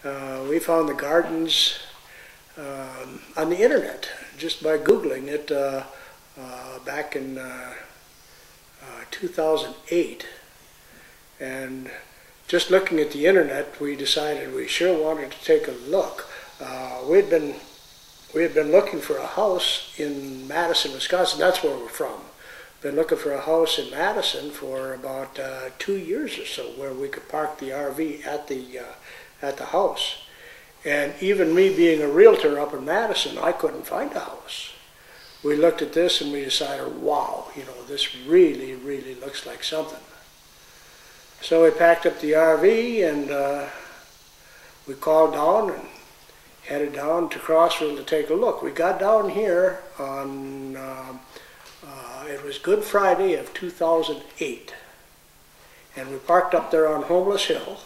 We found the gardens on the internet just by Googling it back in 2008. And just looking at the internet, we decided we sure wanted to take a look. We had been looking for a house in Madison, Wisconsin. That's where we're from. Been looking for a house in Madison for about 2 years or so, where we could park the RV at the house. And even me being a realtor up in Madison, I couldn't find a house. We looked at this and we decided, wow, you know, this really, really looks like something. So we packed up the RV and we called down and headed down to Crossville to take a look. We got down here on, it was Good Friday of 2008. And we parked up there on Homeless Hill.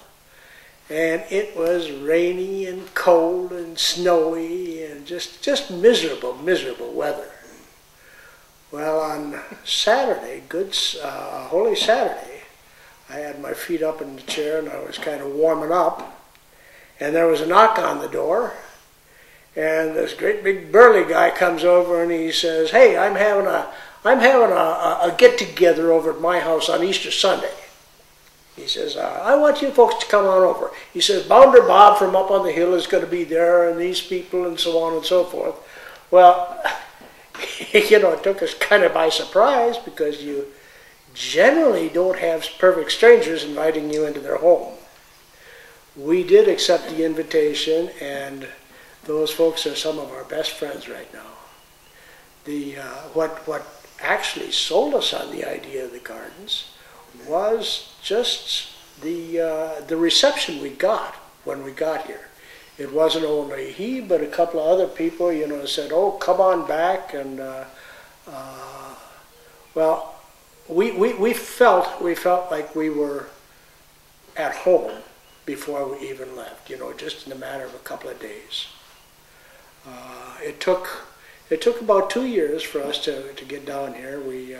And it was rainy and cold and snowy and just miserable, miserable weather. Well, on Saturday, Holy Saturday, I had my feet up in the chair and I was kind of warming up. And there was a knock on the door. And this great big burly guy comes over and he says, "Hey, I'm having a get-together over at my house on Easter Sunday." He says, "I want you folks to come on over." He says, "Bounder Bob from up on the hill is going to be there, and these people," and so on and so forth. Well, you know, it took us kind of by surprise because you generally don't have perfect strangers inviting you into their home. We did accept the invitation, and those folks are some of our best friends right now. What actually sold us on the idea of the gardens was just the reception we got when we got here. It wasn't only he, but a couple of other people, you know, said, "Oh, come on back," and well, we felt like we were at home before we even left. You know, just in a matter of a couple of days. It took about 2 years for us to get down here. We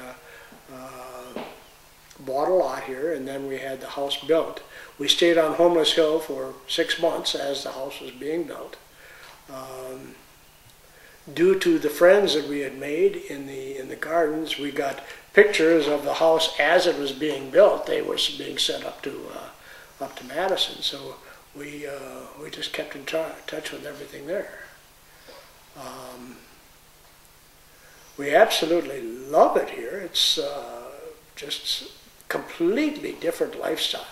bought a lot here, and then we had the house built. We stayed on Homeless Hill for 6 months as the house was being built. Due to the friends that we had made in the gardens, we got pictures of the house as it was being built. They were being sent up to Madison, so we just kept in touch with everything there. We absolutely love it here. It's just completely different lifestyle.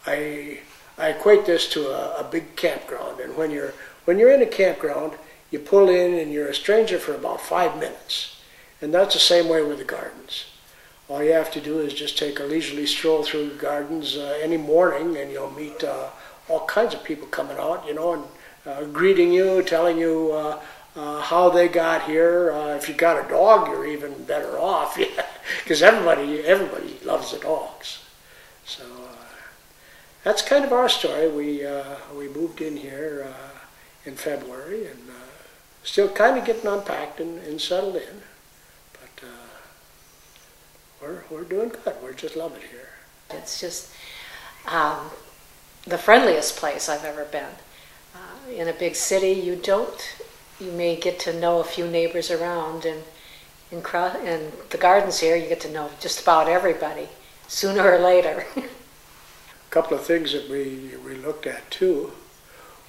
I equate this to a big campground, and when you're in a campground, you pull in and you're a stranger for about 5 minutes, and that's the same way with the gardens. All you have to do is just take a leisurely stroll through the gardens any morning, and you'll meet all kinds of people coming out, you know, and greeting you, telling you how they got here. If you got a dog, you're even better off, because everybody loves the dogs. So that's kind of our story. We moved in here in February, and still kind of getting unpacked and settled in, but we're doing good. We're just loving it here. It's just the friendliest place I've ever been. In a big city, you may get to know a few neighbors around, and in the gardens here, you get to know just about everybody, sooner or later. A couple of things that we looked at too.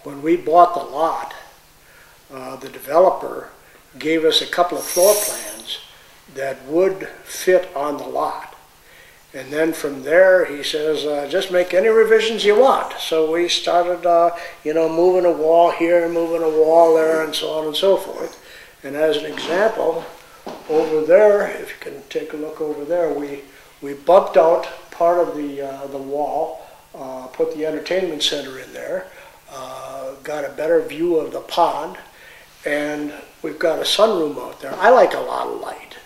When we bought the lot, the developer gave us a couple of floor plans that would fit on the lot. And then from there, he says, just make any revisions you want. So we started, you know, moving a wall here, moving a wall there, and so on and so forth. And as an example, over there, if you can take a look over there, we bumped out part of the wall, put the entertainment center in there, got a better view of the pond, and we've got a sunroom out there. I like a lot of light.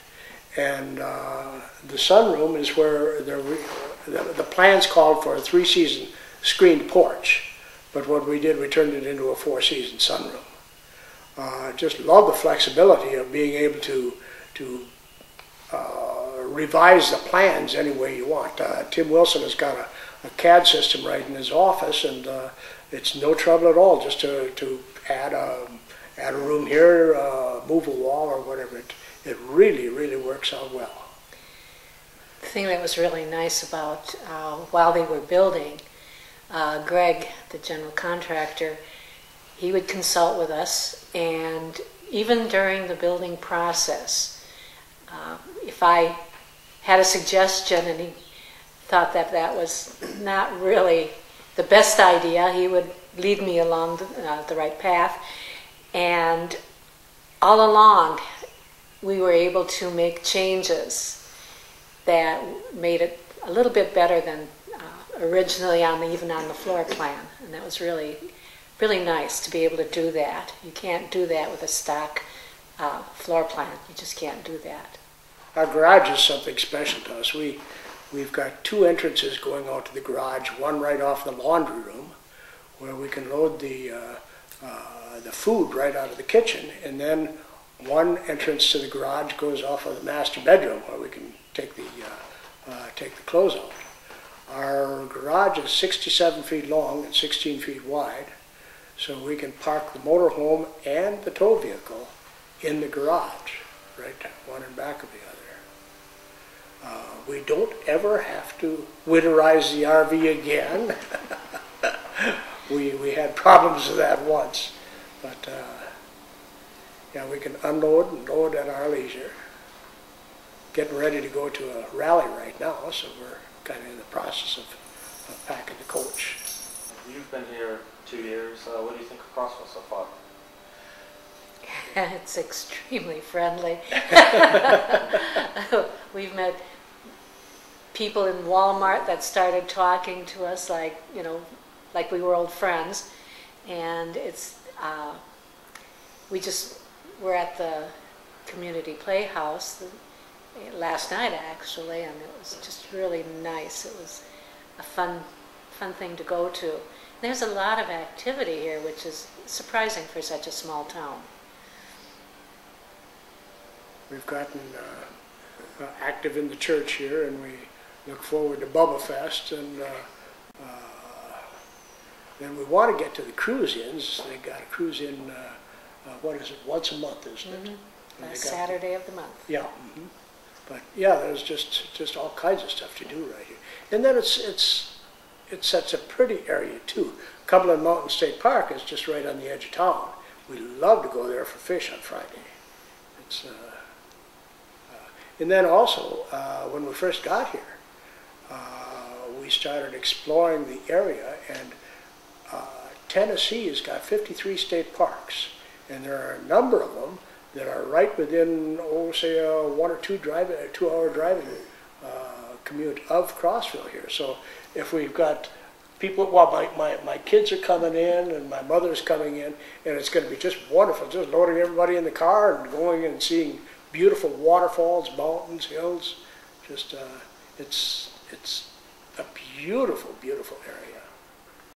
And the sunroom is where the plans called for a 3-season screened porch. But what we did, we turned it into a 4-season sunroom. Just love the flexibility of being able to revise the plans any way you want. Tim Wilson has got a CAD system right in his office, and it's no trouble at all just to add a room here, move a wall or whatever. It really, really works out well. The thing that was really nice about while they were building, Greg, the general contractor, he would consult with us, and even during the building process, if I had a suggestion and he thought that that was not really the best idea, he would lead me along the right path. And all along, we were able to make changes that made it a little bit better than originally even on the floor plan. And that was really, really nice to be able to do that. You can't do that with a stock floor plan. You just can't do that. Our garage is something special to us. We've got two entrances going out to the garage, one right off the laundry room, where we can load the food right out of the kitchen, and then one entrance to the garage goes off of the master bedroom, where we can take the clothes out. Our garage is 67 feet long and 16 feet wide, so we can park the motorhome and the tow vehicle in the garage, right, one in back of the other. We don't ever have to winterize the RV again. We had problems with that once, but yeah, we can unload and load at our leisure. Getting ready to go to a rally right now, so we're kind of in the process of packing the coach. You've been here 2 years. What do you think of Crossville so far? It's extremely friendly. We've met people in Walmart that started talking to us like, you know, like we were old friends. And it's, we're at the Community Playhouse last night actually, and it was just really nice. It was a fun thing to go to. There's a lot of activity here, which is surprising for such a small town. We've gotten active in the church here, and we look forward to Bubba Fest, and then we want to get to the cruise-ins. They got a cruise-in, what is it, once a month, isn't it? Last Saturday of the month. Yeah. Mm-hmm. But yeah, there's just all kinds of stuff to do right here. And then it's such a pretty area too. Cumberland Mountain State Park is just right on the edge of town. We love to go there for fish on Friday. It's and then also when we first got here, we started exploring the area, and Tennessee has got 53 state parks, and there are a number of them that are right within, say, a 1 or 2 hour driving commute of Crossville here. So if we've got people, well, my kids are coming in and my mother's coming in, and it's going to be just wonderful, just loading everybody in the car and going and seeing beautiful waterfalls, mountains, hills. Just it's a beautiful, beautiful area.